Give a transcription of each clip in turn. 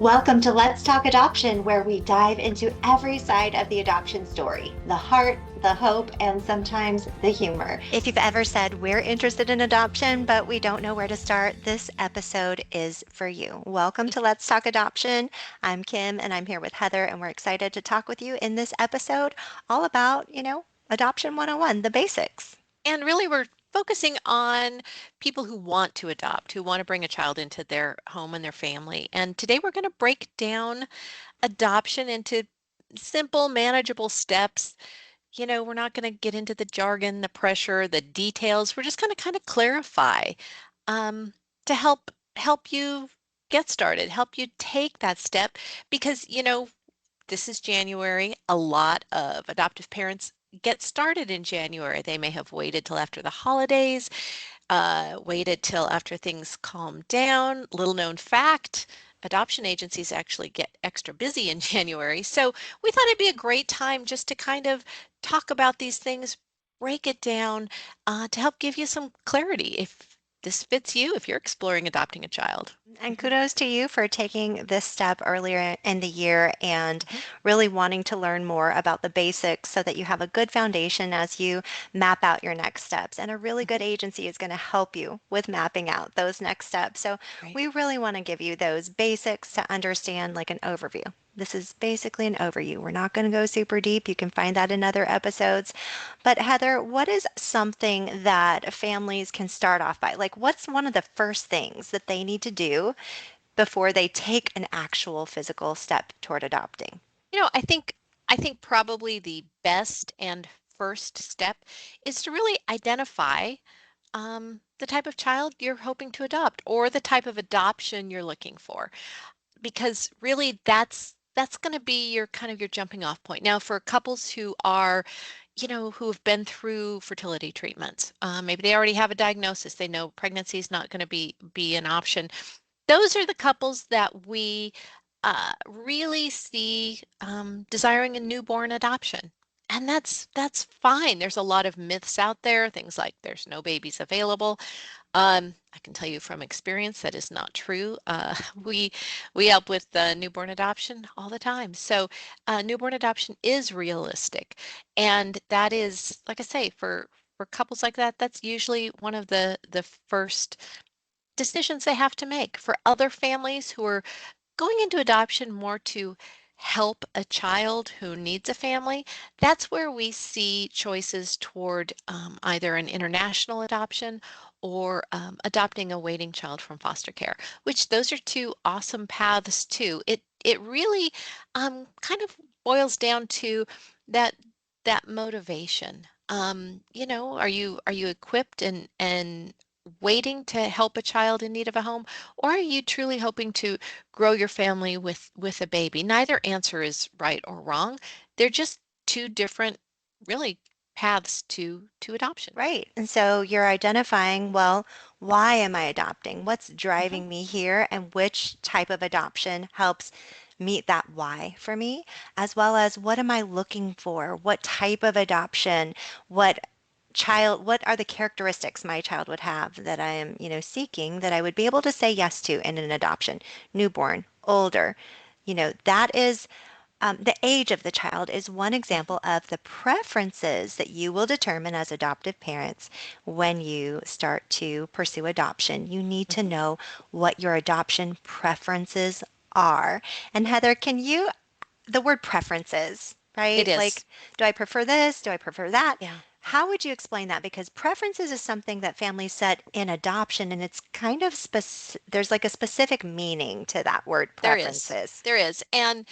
Welcome to Let's Talk Adoption, where we dive into every side of the adoption story, the heart, the hope, and sometimes the humor. If you've ever said we're interested in adoption, but we don't know where to start, this episode is for you. Welcome to Let's Talk Adoption. I'm Kim and I'm here with Heather, and we're excited to talk with you in this episode all about, Adoption 101, the basics. And really, we're focusing on people who want to adopt, who want to bring a child into their home and their family. And today we're going to break down adoption into simple, manageable steps. We're not going to get into the jargon, the pressure, the details. We're just going to kind of clarify um, to help you get started, help you take that step because, this is January. A lot of adoptive parents get started in January. They may have waited till after the holidays, waited till after things calm down. Little known fact, adoption agencies actually get extra busy in January. So we thought it'd be a great time just to kind of talk about these things, break it down, to help give you some clarity if this fits you, if you're exploring adopting a child. And kudos to you for taking this step earlier in the year and Mhm. really wanting to learn more about the basics so that you have a good foundation as you map out your next steps. And a really good Mhm. agency is going to help you with mapping out those next steps. So Right. we really want to give you those basics to understand, like an overview. This is basically an overview. We're not going to go super deep. You can find that in other episodes. But Heather, what is something that families can start off by? Like, what's one of the first things that they need to do before they take an actual physical step toward adopting? I think probably the best and first step is to really identify the type of child you're hoping to adopt or the type of adoption you're looking for, because really that's going to be your kind of your jumping off point. Now, for couples who are, who have been through fertility treatments, maybe they already have a diagnosis, they know pregnancy is not going to be an option. Those are the couples that we really see desiring a newborn adoption. And that's fine. There's a lot of myths out there, things like there's no babies available. I can tell you from experience that is not true. We help with newborn adoption all the time. So newborn adoption is realistic, and that is, like I say, for couples like that, that's usually one of the first decisions they have to make. For other families who are going into adoption more to help a child who needs a family, that's where we see choices toward either an international adoption or adopting a waiting child from foster care, which those are two awesome paths too. It really kind of boils down to that that motivation. Are you equipped and waiting to help a child in need of a home, or are you truly hoping to grow your family with a baby? Neither answer is right or wrong. They're just two different, really, paths to adoption. Right. And so you're identifying, well, why am I adopting? What's Hmm. driving me here? And which type of adoption helps meet that why for me, as well as what am I looking for? What type of adoption? What what are the characteristics my child would have that I am, seeking that I would be able to say yes to in an adoption? Newborn, older, that is the age of the child is one Hmm. example of the preferences that you will determine as adoptive parents when you start to pursue adoption. You need to Hmm. know what your adoption preferences are. And Heather, the word preferences, It right? Like, is. do I prefer this? Do I prefer that? Yeah. How would you explain that? Because preferences is something that families set in adoption, and it's kind of there's like a specific meaning to that word There is. preferences. There is. And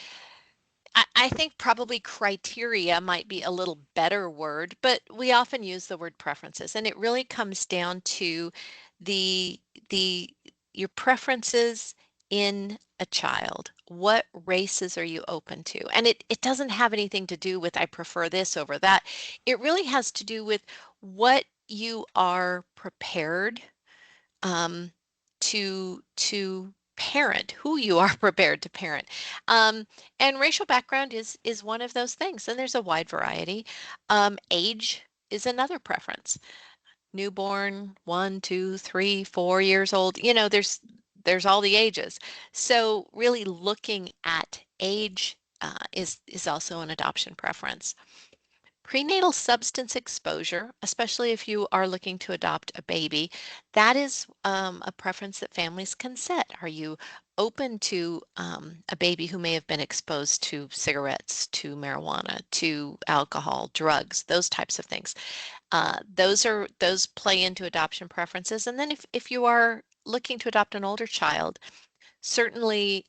I think probably criteria might be a little better word, but we often use the word preferences, and it really comes down to the the your preferences in a child. What races are you open to? And it doesn't have anything to do with I prefer this over that. It really has to do with what you are prepared um, to parent, who you are prepared to parent. Um, and racial background is one of those things, and there's a wide variety. Age is another preference. Newborn, 1, 2, 3, 4 years old. There's there's all the ages. So really looking at age is also an adoption preference. Prenatal substance exposure, especially if you are looking to adopt a baby, that is a preference that families can set. Are you open to a baby who may have been exposed to cigarettes, to marijuana, to alcohol, drugs, those types of things? Those play into adoption preferences. And then if you are looking to adopt an older child, certainly,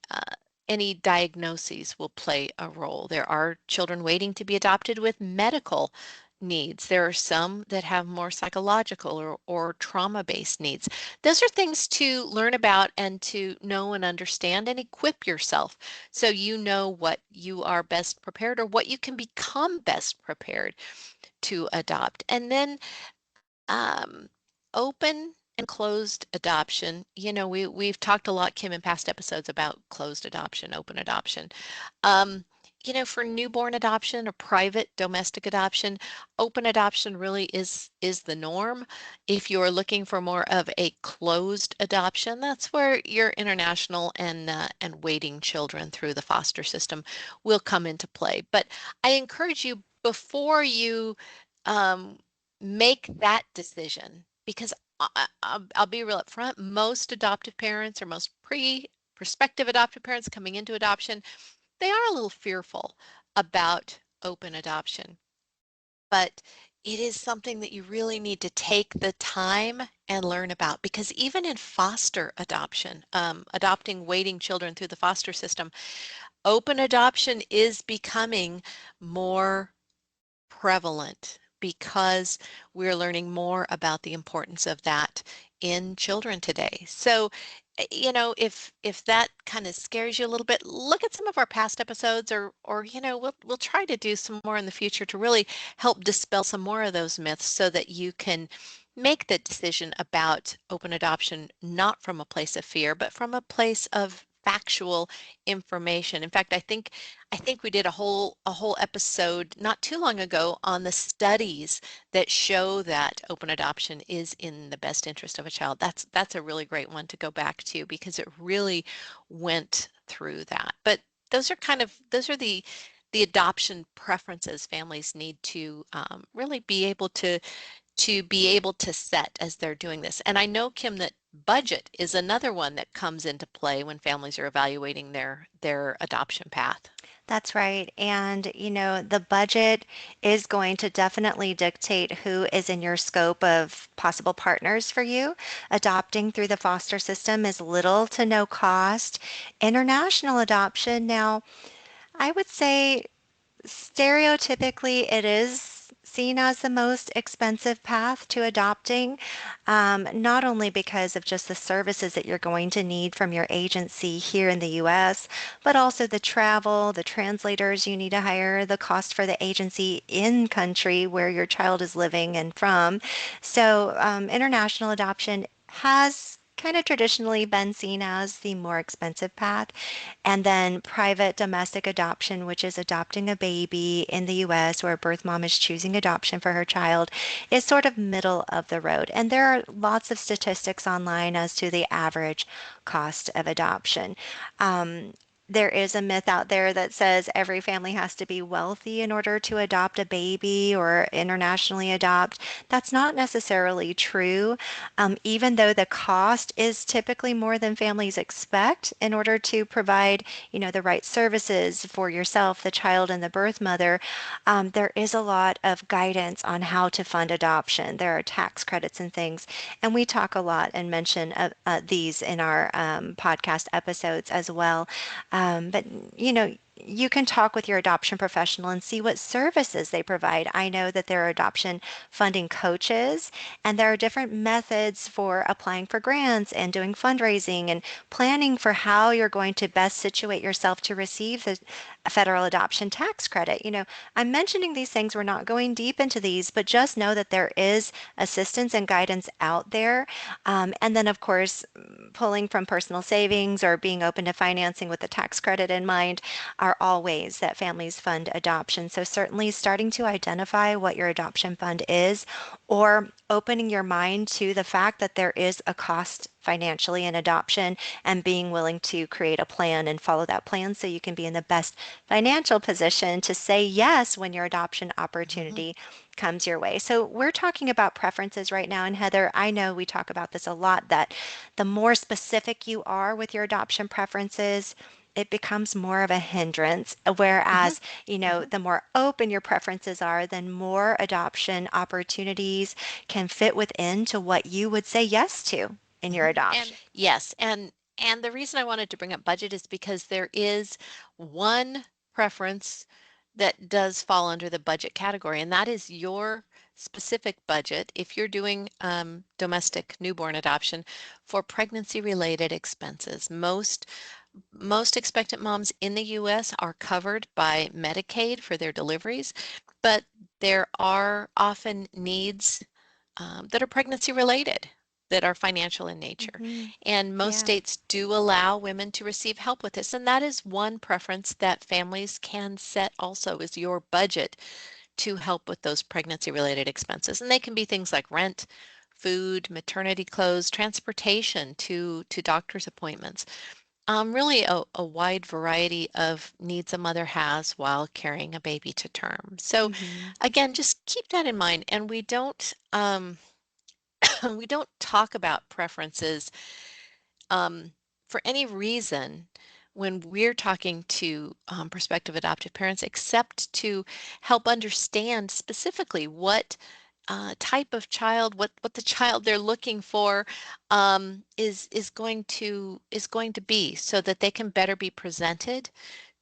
any diagnoses will play a role. There are children waiting to be adopted with medical needs. There are some that have more psychological or trauma-based needs. Those are things to learn about and to know and understand and equip yourself so you know what you are best prepared or what you can become best prepared to adopt. And then um, open and closed adoption. We've talked a lot, Kim, in past episodes about closed adoption, open adoption. Um, for newborn adoption or private domestic adoption, open adoption really is the norm. If you're looking for more of a closed adoption, that's where your international and waiting children through the foster system will come into play. But I encourage you before you um, make that decision, because I'll be real upfront, most adoptive parents or most prospective adoptive parents coming into adoption, they are a little fearful about open adoption, but it is something that you really need to take the time and learn about, because even in foster adoption, adopting waiting children through the foster system, open adoption is becoming more prevalent because we're learning more about the importance of that in children today. So, if that kind of scares you a little bit, look at some of our past episodes, or we'll try to do some more in the future to really help dispel some more of those myths so that you can make the decision about open adoption not from a place of fear, but from a place of factual information. In fact, I think we did a whole episode not too long ago on the studies that show that open adoption is in the best interest of a child. That's a really great one to go back to because it really went through that. But those are the adoption preferences families need to really be able to set as they're doing this. And I know, Kim, that budget is another one that comes into play when families are evaluating their adoption path. That's right. And, the budget is going to definitely dictate who is in your scope of possible partners for you. Adopting through the foster system is little to no cost. International adoption, now, I would say stereotypically, it is seen as the most expensive path to adopting, not only because of just the services that you're going to need from your agency here in the US, but also the travel, the translators you need to hire, the cost for the agency in country where your child is living and from. So, international adoption has kind of traditionally been seen as the more expensive path. And then private domestic adoption, which is adopting a baby in the US where a birth mom is choosing adoption for her child, is sort of middle of the road. And there are lots of statistics online as to the average cost of adoption. There is a myth out there that says every family has to be wealthy in order to adopt a baby or internationally adopt. That's not necessarily true. Even though the cost is typically more than families expect in order to provide, the right services for yourself, the child, and the birth mother, there is a lot of guidance on how to fund adoption. There are tax credits and things, and we talk a lot and mention these in our podcast episodes as well. But you can talk with your adoption professional and see what services they provide. I know that there are adoption funding coaches, and there are different methods for applying for grants and doing fundraising and planning for how you're going to best situate yourself to receive the federal adoption tax credit. I'm mentioning these things, we're not going deep into these, but just know that there is assistance and guidance out there. And then, of course, pulling from personal savings or being open to financing with the tax credit in mind are all ways that families fund adoption. So certainly starting to identify what your adoption fund is, or opening your mind to the fact that there is a cost financially in adoption, and being willing to create a plan and follow that plan so you can be in the best financial position to say yes when your adoption Mm-hmm. opportunity comes your way. So we're talking about preferences right now. And Heather, I know we talk about this a lot, that the more specific you are with your adoption preferences, it becomes more of a hindrance. Mm-hmm. Whereas, Mm-hmm. the more open your preferences are, then more adoption opportunities can fit within to what you would say yes to in your Mm-hmm. And adoption. yes, and the reason I wanted to bring up budget is because there is one preference that does fall under the budget category, and that is your specific budget if you're doing domestic newborn adoption for pregnancy-related expenses. Most expectant moms in the U.S. are covered by Medicaid for their deliveries, but there are often needs that are pregnancy related, that are financial in nature. Hmm. And most Yeah. states do allow women to receive help with this. And that is one preference that families can set also, is your budget to help with those pregnancy related expenses. And they can be things like rent, food, maternity clothes, transportation to doctor's appointments. Really a wide variety of needs a mother has while carrying a baby to term. So Hmm. again, just keep that in mind. And we don't talk about preferences um, for any reason when we're talking to prospective adoptive parents, except to help understand specifically what type of child, what the child they're looking for is going to be, so that they can better be presented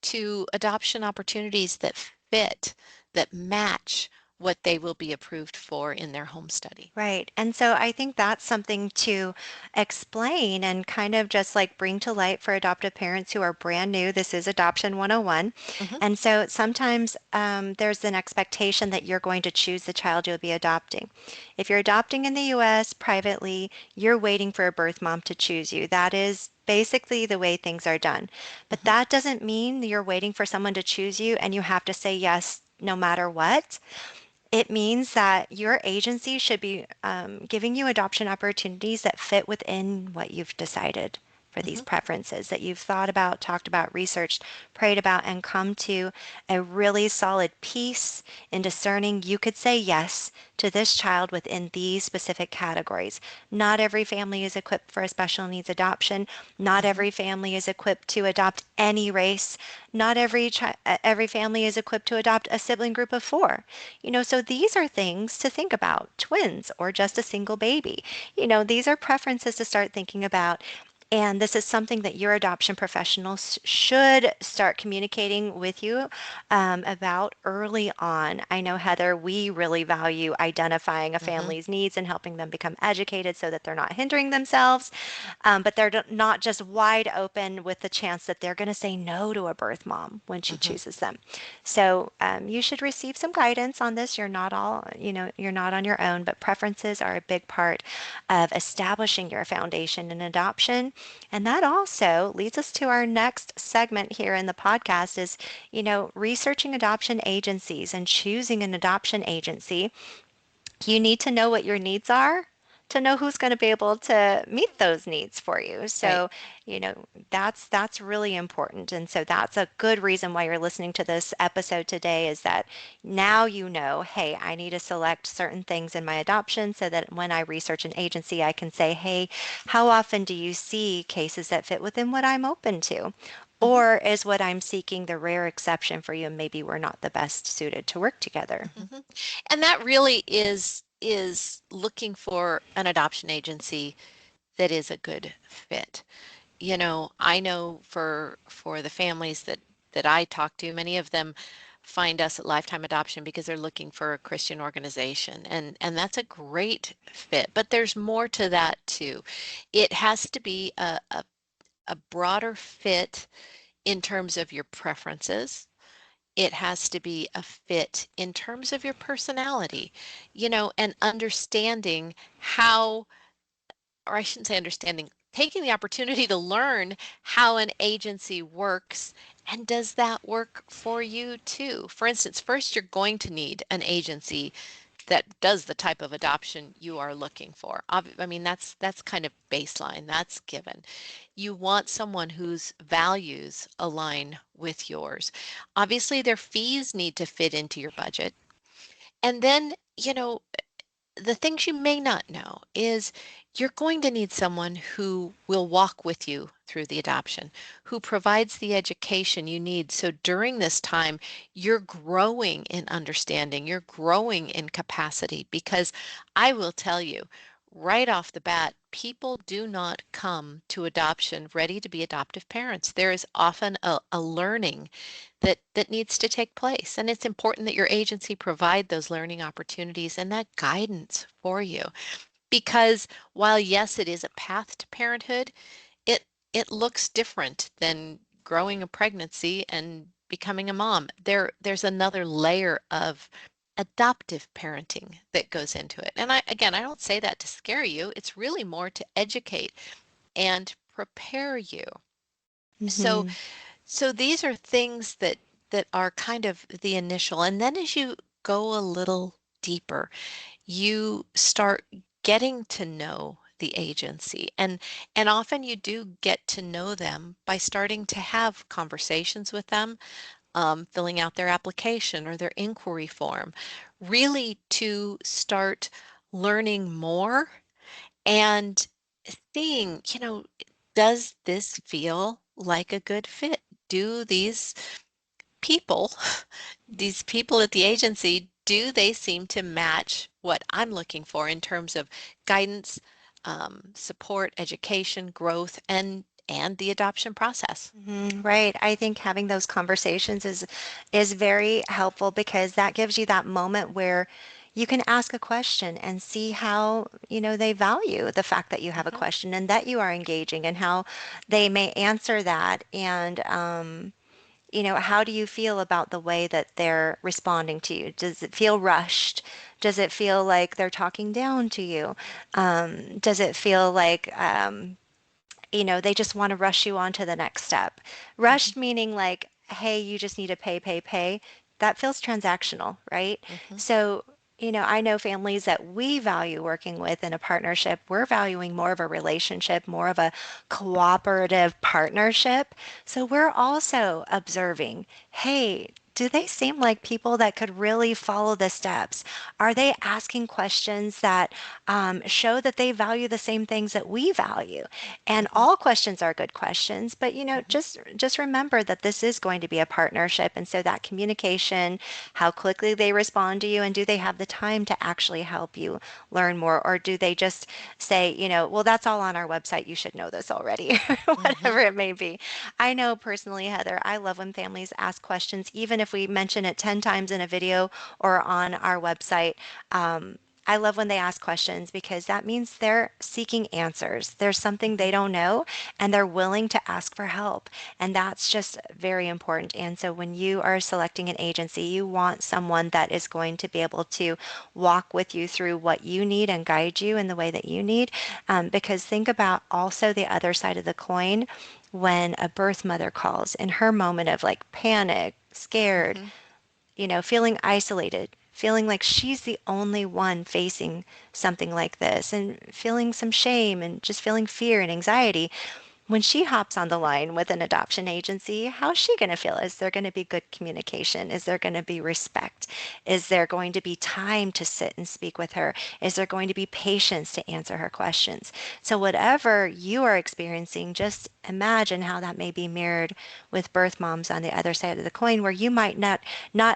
to adoption opportunities that fit, that match what they will be approved for in their home study. Right. And so I think that's something to explain and kind of just like bring to light for adoptive parents who are brand new. This is Adoption 101. Hmm. And so sometimes there's an expectation that you're going to choose the child you'll be adopting. If you're adopting in the US privately, you're waiting for a birth mom to choose you. That is basically the way things are done. But Hmm. that doesn't mean that you're waiting for someone to choose you and you have to say yes no matter what. It means that your agency should be giving you adoption opportunities that fit within what you've decided for these Hmm. preferences that you've thought about, talked about, researched, prayed about, and come to a really solid peace in discerning you could say yes to this child within these specific categories. Not every family is equipped for a special needs adoption. Not Hmm. every family is equipped to adopt any race. Not every family is equipped to adopt a sibling group of four. So these are things to think about, twins or just a single baby. These are preferences to start thinking about. And this is something that your adoption professionals should start communicating with you about early on. I know, Heather, we really value identifying a Hmm. family's needs and helping them become educated so that they're not hindering themselves, but they're not just wide open with the chance that they're going to say no to a birth mom when she Hmm. chooses them. So you should receive some guidance on this. You're not on your own, but preferences are a big part of establishing your foundation in adoption. And that also leads us to our next segment here in the podcast is, researching adoption agencies and choosing an adoption agency. You need to know what your needs are to know who's going to be able to meet those needs for you. Right. So, you know, that's really important. And so that's a good reason why you're listening to this episode today is that now you know, hey, I need to select certain things in my adoption so that when I research an agency, I can say, hey, how often do you see cases that fit within what I'm open to? Hmm. Or is what I'm seeking the rare exception for you and maybe we're not the best suited to work together? Hmm. And that really is looking for an adoption agency that is a good fit. I know for the families that I talk to, many of them find us at Lifetime Adoption because they're looking for a Christian organization, and that's a great fit. But there's more to that too. It has to be a broader fit in terms of your preferences. It has to be a fit in terms of your personality, and understanding how, or I shouldn't say understanding, taking the opportunity to learn how an agency works. And does that work for you too? For instance, first you're going to need an agency that does the type of adoption you are looking for. I mean, that's kind of baseline. That's given. You want someone whose values align with yours. Obviously, their fees need to fit into your budget. And then, the things you may not know is you're going to need someone who will walk with you through the adoption, who provides the education you need. So during this time, you're growing in understanding, you're growing in capacity, because I will tell you right off the bat, people do not come to adoption ready to be adoptive parents. There is often a learning that needs to take place. And it's important that your agency provide those learning opportunities and that guidance for you. Because while yes, it is a path to parenthood, it it looks different than growing a pregnancy and becoming a mom. There's another layer of adoptive parenting that goes into it. And I don't say that to scare you. It's really more to educate and prepare you. So Hmm. so these are things that are kind of the initial. And then as you go a little deeper, you start getting to know the agency. And often you do get to know them by starting to have conversations with them, filling out their application or their inquiry form, really to start learning more and seeing, does this feel like a good fit? Do people, these people at the agency, do they seem to match what I'm looking for in terms of guidance, support, education, growth, and the adoption process? Right. I think having those conversations is very helpful because that gives you that moment where you can ask a question and see how, they value the fact that you have a Hmm. question and that you are engaging and how they may answer that. And, how do you feel about the way that they're responding to you? Does it feel rushed? Does it feel like they're talking down to you? Does it feel like, they just want to rush you on to the next step? Hmm. Rushed meaning like, hey, you just need to pay, pay, pay. That feels transactional, right? Hmm. So, I know families that we value working with in a partnership. We're valuing more of a relationship, more of a cooperative partnership. So we're also observing, hey, do they seem like people that could really follow the steps? Are they asking questions that show that they value the same things that we value? And Hmm. all questions are good questions, but Hmm. just remember that this is going to be a partnership, and so that communication, how quickly they respond to you, and do they have the time to actually help you learn more, or do they just say, well, that's all on our website, you should know this already, or Hmm. whatever it may be. I know personally, Heather, I love when families ask questions, even if we mention it 10 times in a video or on our website. I love when they ask questions because that means they're seeking answers. There's something they Hmm. don't know and they're willing to ask for help. And that's just very important. And so when you are selecting an agency, you want someone that is going to be able to walk with you through what you need and guide you in the way that you need. Because think about also the other side of the coin when a birth mother calls in her moment of like panic, scared, Hmm. feeling isolated, feeling like she's the only one facing something like this, and feeling some shame and just feeling fear and anxiety. When she hops on the line with an adoption agency, how's she going to feel? Is there going to be good communication? Is there going to be respect? Is there going to be time to sit and speak with her? Is there going to be patience to answer her questions? So, whatever you are experiencing, just imagine how that may be mirrored with birth moms on the other side of the coin, where you might not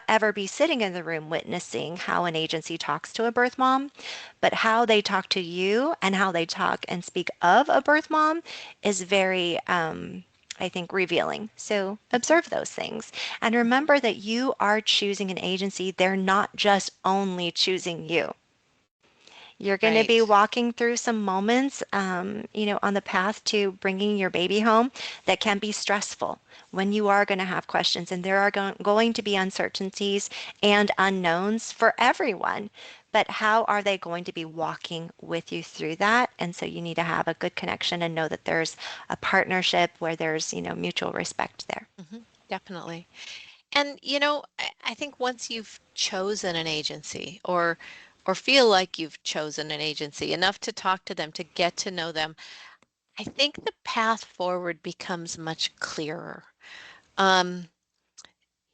ever be sitting in the room witnessing how an agency talks to a birth mom, but how they talk to you and how they talk and speak of a birth mom is very, I think, revealing. So Hmm. observe those things. And Hmm. remember that you are choosing an agency. They're not just only choosing you. You're going to be Right. walking through some moments, on the path to bringing your baby home that can be stressful when you are going to have questions, and there are going to be uncertainties and unknowns for everyone. but how are they going to be walking with you through that? And so you need to have a good connection and know that there's a partnership where there's, mutual respect there. Definitely. And I think once you've chosen an agency or feel like you've chosen an agency enough to talk to them, to get to know them, I think the path forward becomes much clearer. Um,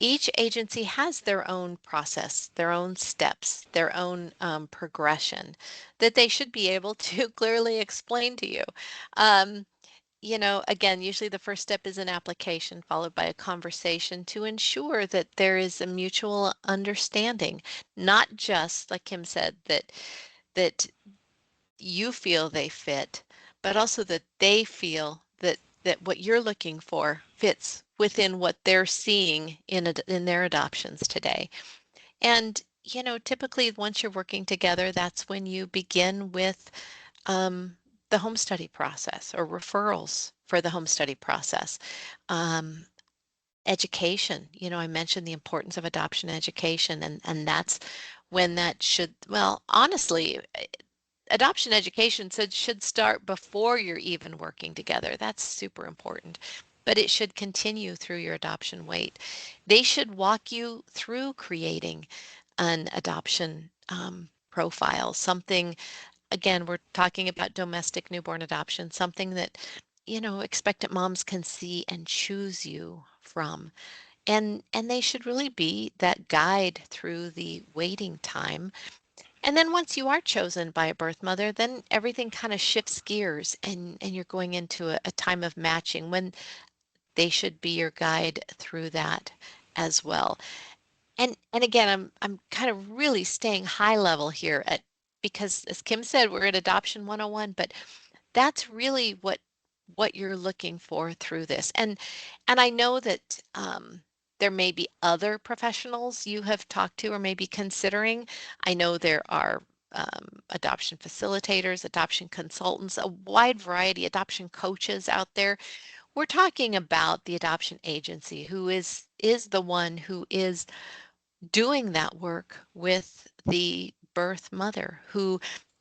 each agency has their own process, their own steps, their own progression that they should be able to clearly explain to you. Um, again, usually the first step is an application followed by a conversation to ensure that there is a mutual understanding, not just like Kim said, that you feel they fit, but also that they feel that what you're looking for fits within what they're seeing in their adoptions today. And typically once you're working together, that's when you begin with the home study process or referrals for the home study process. Um, Education, I mentioned the importance of adoption education, and that's when that should, well, honestly, adoption education should start before you're even working together. That's super important. But it should continue through your adoption wait. They should walk you through creating an adoption profile, something, again, we're talking about domestic newborn adoption, something that, expectant moms can see and choose you from. And they should really be that guide through the waiting time. And then once you are chosen by a birth mother, then everything kind of shifts gears and you're going into a time of matching when they should be your guide through that as well. And again, I'm kind of really staying high level here at, because as Kim said, we're at Adoption 101, but that's really what you're looking for through this. And I know that there may be other professionals you have talked to or maybe considering. I know there are adoption facilitators, adoption consultants, a wide variety, adoption coaches out there. We're talking about the adoption agency who is the one who is doing that work with the birth mother, who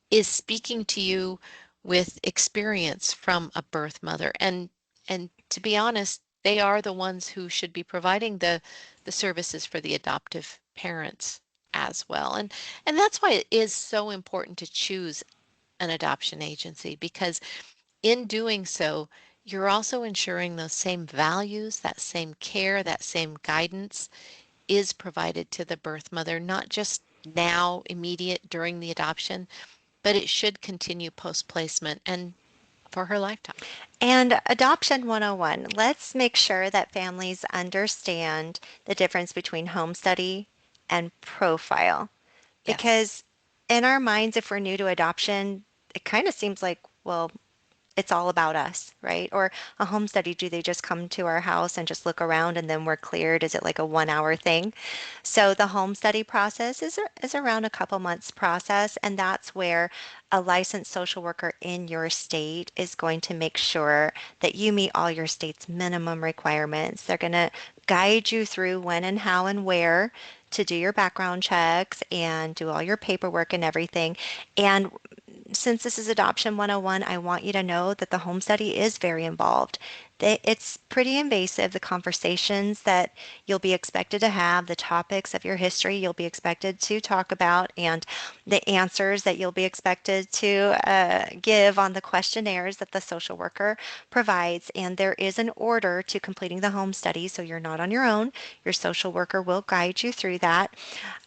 is speaking to you with experience from a birth mother. And to be honest, they are the ones who should be providing the services for the adoptive parents as well. And that's why it is so important to choose an adoption agency, because in doing so, you're also ensuring those same values, that same care, that same guidance is provided to the birth mother, not just now, immediate during the adoption, but it should continue post-placement and for her lifetime. And Adoption 101, let's make sure that families understand the difference between home study and profile. Yes. Because in our minds, if we're new to adoption, it kind of seems like, well, it's all about us, right? Or a home study, do they just come to our house and just look around and then we're cleared? Is it like a 1 hour thing? So the home study process is around a couple months process, and that's where a licensed social worker in your state is going to make sure that you meet all your state's minimum requirements. They're going to guide you through when and how and where to do your background checks and do all your paperwork and everything. And since this is Adoption 101, I want you to know that the home study is very involved. It's pretty invasive, the conversations that you'll be expected to have, the topics of your history you'll be expected to talk about, and the answers that you'll be expected to give on the questionnaires that the social worker provides. And there is an order to completing the home study, so you're not on your own. Your social worker will guide you through that.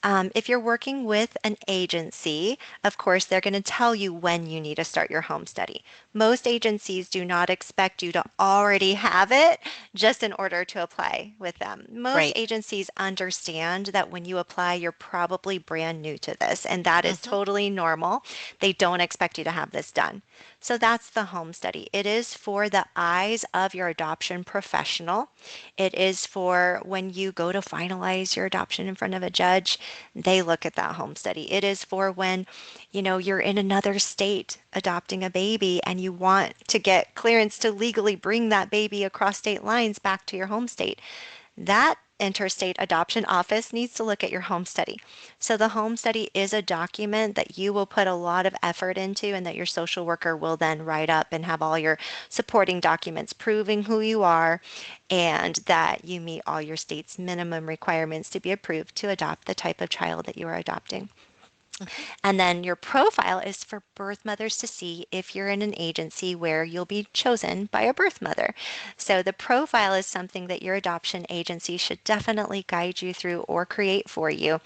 If you're working with an agency, of course, they're going to tell you when you need to start your home study. Most agencies do not expect you to already have it just in order to apply with them. Most Right. agencies understand that when you apply, you're probably brand new to this, and that is Hmm. totally normal. They don't expect you to have this done. So that's the home study. It is for the eyes of your adoption professional. It is for when you go to finalize your adoption in front of a judge, they look at that home study. It is for when, you're in another state adopting a baby and you want to get clearance to legally bring that baby across state lines back to your home state. that interstate adoption office needs to look at your home study. So the home study is a document that you will put a lot of effort into and that your social worker will then write up and have all your supporting documents proving who you are and that you meet all your state's minimum requirements to be approved to adopt the type of child that you are adopting. Mhm. And then your profile is for birth mothers to see if you're in an agency where you'll be chosen by a birth mother. So the profile is something that your adoption agency should definitely guide you through or create for you.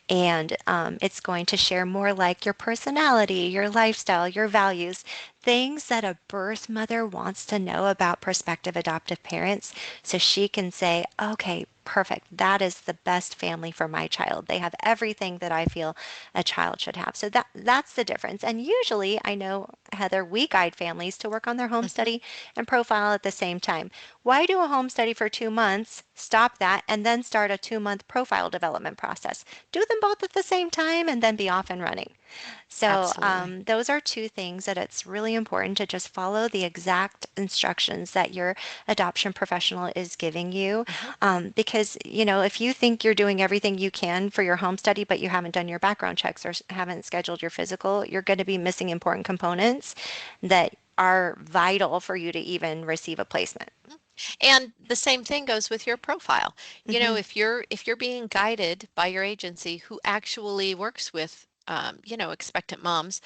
And it's going to share more like your personality, your lifestyle, your values, things that a birth mother wants to know about prospective adoptive parents so she can say, okay, perfect. That is the best family for my child. They have everything that I feel a child should have. So that's the difference. And usually, I know, Heather, we guide families to work on their home Mhm. study and profile at the same time. Why do a home study for 2 months, stop that, and then start a 2 month profile development process? Do them both at the same time and then be off and running. So, Absolutely. those are two things that it's really important to just follow the exact instructions that your adoption professional is giving you. Mhm. Because, you know, if you think you're doing everything you can for your home study, but you haven't done your background checks or haven't scheduled your physical, you're going to be missing important components that are vital for you to even receive a placement. Mhm. And the same thing goes with your profile. You know, Hmm. if you're being guided by your agency who actually works with expectant moms,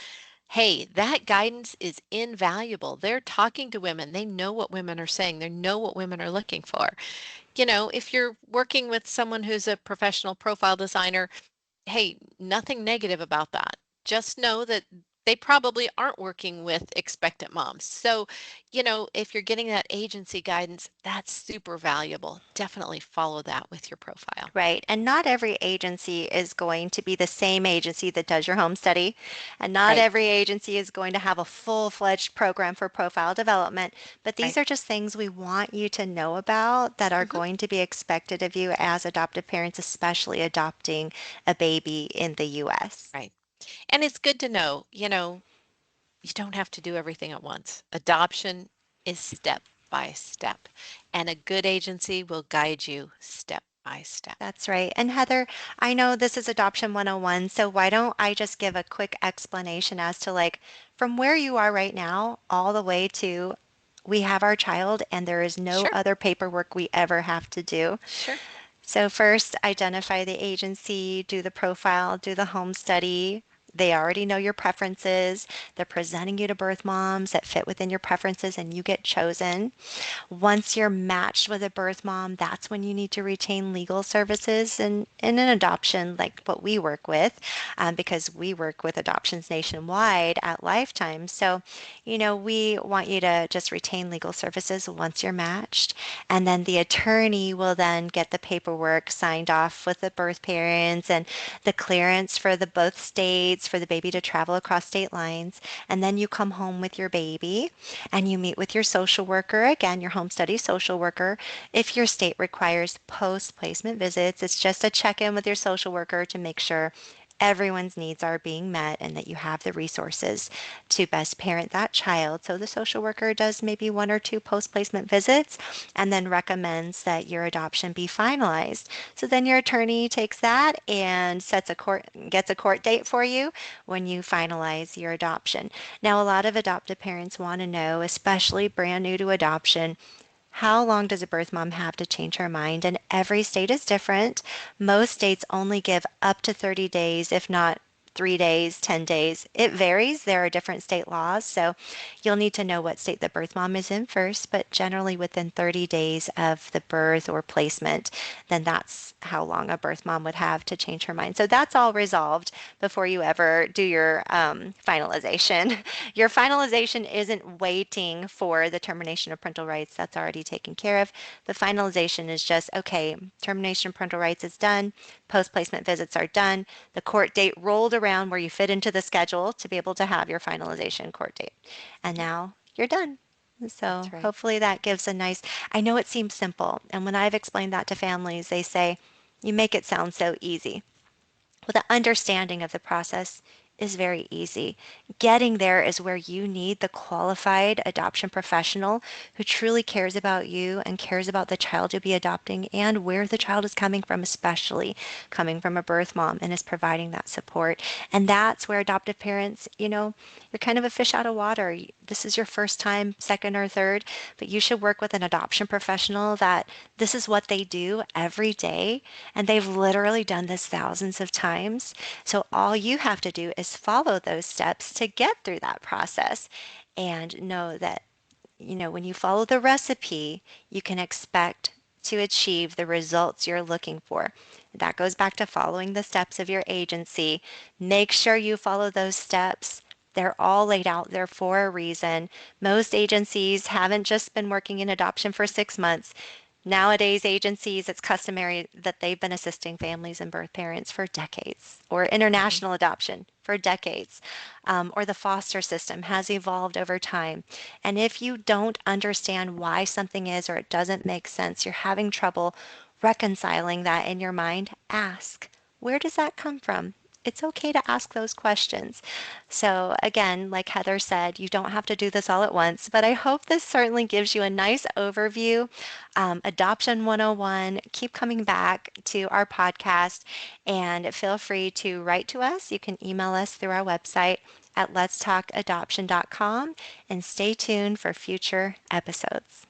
hey, that guidance is invaluable. They're talking to women. They know what women are saying. They know what women are looking for. You know, if you're working with someone who's a professional profile designer, hey, nothing negative about that. Just know that they probably aren't working with expectant moms. So, if you're getting that agency guidance, that's super valuable. Definitely follow that with your profile. Right. And not every agency is going to be the same agency that does your home study. And not Right, every agency is going to have a full-fledged program for profile development. But these right. are just things we want you to know about that are Hmm. going to be expected of you as adoptive parents, especially adopting a baby in the US. Right. And it's good to know, you don't have to do everything at once. Adoption is step by step, and a good agency will guide you step by step. That's right. And Heather, I know this is Adoption 101, so why don't I just give a quick explanation as to like from where you are right now all the way to we have our child and there is no Sure, other paperwork we ever have to do. sure. So first, identify the agency, do the profile, do the home study. They already know your preferences. They're presenting you to birth moms that fit within your preferences and you get chosen. Once you're matched with a birth mom, that's when you need to retain legal services in an adoption like what we work with, because we work with adoptions nationwide at Lifetime. So, you know, we want you to just retain legal services once you're matched. And then the attorney will then get the paperwork signed off with the birth parents and the clearance for the both states for the baby to travel across state lines. And then you come home with your baby and you meet with your social worker, again, your home study social worker. If your state requires post placement visits, it's just a check in with your social worker to make sure everyone's needs are being met and that you have the resources to best parent that child. So the social worker does maybe one or two post placement visits and then recommends that your adoption be finalized. So then your attorney takes that and gets a court date for you when you finalize your adoption. Now, a lot of adoptive parents want to know, especially brand new to adoption, how long does a birth mom have to change her mind? And every state is different. Most states only give up to 30 days, if not 3 days, 10 days. It varies. There are different state laws. So you'll need to know what state the birth mom is in first, but generally within 30 days of the birth or placement, then that's how long a birth mom would have to change her mind. So that's all resolved before you ever do your finalization. Your finalization isn't waiting for the termination of parental rights. That's already taken care of. The finalization is just, okay, termination of parental rights is done. Post-placement visits are done. The court date rolled around where you fit into the schedule to be able to have your finalization court date. And Yep, now you're done. So that's right. hopefully that gives a nice, I know it seems simple. And when I've explained that to families, they say, you make it sound so easy. Well, the understanding of the process is very easy. Getting there is where you need the qualified adoption professional who truly cares about you and cares about the child you'll be adopting and where the child is coming from, especially coming from a birth mom, and is providing that support. And that's where adoptive parents, you're kind of a fish out of water. This is your first time, second or third, but you should work with an adoption professional that this is what they do every day. And they've literally done this thousands of times. So all you have to do is follow those steps to get through that process and know that, when you follow the recipe, you can expect to achieve the results you're looking for. That goes back to following the steps of your agency. Make sure you follow those steps. They're all laid out there for a reason. Most agencies haven't just been working in adoption for 6 months. Nowadays, agencies, it's customary that they've been assisting families and birth parents for decades, or Mhm. international adoption for decades, or the foster system has evolved over time. And if you don't understand why something is or it doesn't make sense, you're having trouble reconciling that in your mind, ask, where does that come from? It's okay to ask those questions. So, again, like Heather said, you don't have to do this all at once, but I hope this certainly gives you a nice overview. Adoption 101. Keep coming back to our podcast and feel free to write to us. You can email us through our website at letstalkadoption.com and stay tuned for future episodes.